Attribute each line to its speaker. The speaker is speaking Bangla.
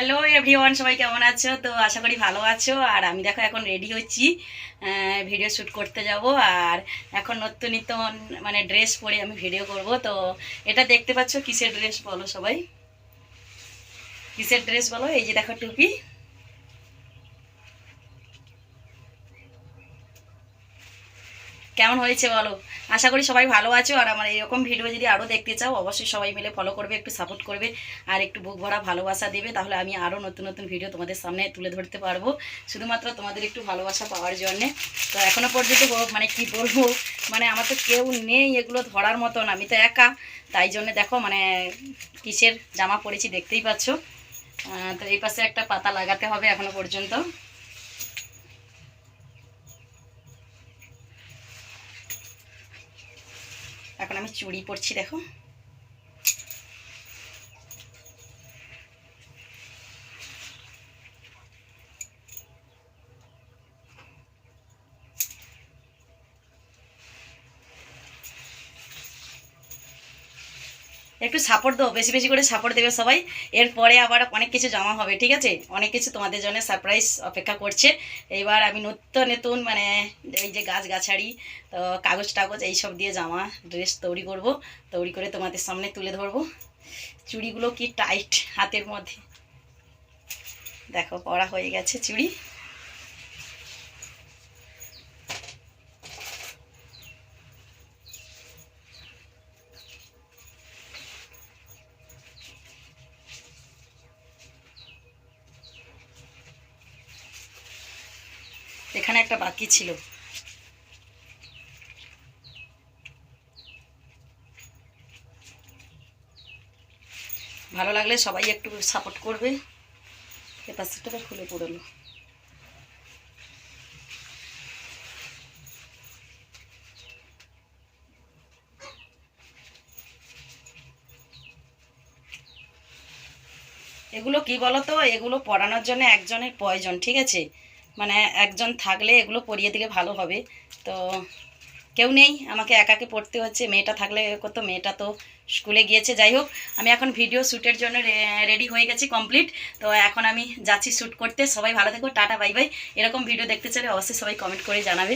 Speaker 1: হ্যালো এভরিওয়ান, সবাই কেমন আছো? তো আশা করি ভালো আছো। আর আমি দেখো এখন রেডি হচ্ছি, ভিডিও শ্যুট করতে যাব। আর এখন নতুন নতুন মানে ড্রেস পরে আমি ভিডিও করব। তো এটা দেখতে পাচ্ছ কিসের ড্রেস বলো সবাই, কিসের ড্রেস বলো? এই যে দেখো টুপি। কেমন হয়েছে বলো? আশা করি সবাই ভালো আছো। আর আমার এরকম ভিডিও যদি আরও দেখতে চাও অবশ্যই সবাই মিলে ফলো করবে, একটু সাপোর্ট করবে আর একটু বুক ভরা ভালোবাসা দেবে। তাহলে আমি আরও নতুন নতুন ভিডিও তোমাদের সামনে তুলে ধরতে পারবো, শুধুমাত্র তোমাদের একটু ভালোবাসা পাওয়ার জন্যে। তো এখনও পর্যন্ত মানে কি বলবো, মানে আমার তো কেউ নেই এগুলো ধরার মতন, আমি তো একা। তাই জন্যে দেখো মানে কিসের জামা পরেছি দেখতেই পাচ্ছ। তো এই পাশে একটা পাতা লাগাতে হবে এখনো পর্যন্ত। এখন আমি চুড়ি পরছি দেখো। একটু সাপোর্ট দাও, বেশি বেশি করে সাপোর্ট দেবে সবাই। এরপরে আবার অনেক কিছু জমা হবে, ঠিক আছে? অনেক কিছু তোমাদের জন্য সারপ্রাইজ অপেক্ষা করছে। এইবার আমি নতুন নতুন মানে এই যে গাছগাছাড়ি, তো কাগজ টাগজ এইসব দিয়ে জামা ড্রেস তৈরি করব। তৈরি করে তোমাদের সামনে তুলে ধরবো। চুড়িগুলো কি টাইট হাতের মধ্যে, দেখো পরা হয়ে গেছে চুড়ি। এখানে একটা বাকি ছিল। ভালো লাগলে সবাই একটু সাপোর্ট করবে। এপাশটা খুলে পড়লো। এগুলো কি বলো তো, এগুলো পরানোর জন্য একজনের প্রয়োজন, ঠিক আছে? মানে একজন থাকলে এগুলো পরিয়ে দিলে ভালো হবে। তো কেউ নেই, আমাকে একাকে পড়তে হচ্ছে। মেয়েটা থাকলে কত, মেয়েটা তো স্কুলে গিয়েছে। যাই হোক, আমি এখন ভিডিও শ্যুটের জন্য রেডি হয়ে গেছি কমপ্লিট। তো এখন আমি যাচ্ছি শ্যুট করতে। সবাই ভালো থেকো, টাটা বাই বাই। এরকম ভিডিও দেখতে চাইলে অবশ্যই সবাই কমেন্ট করে জানাবে।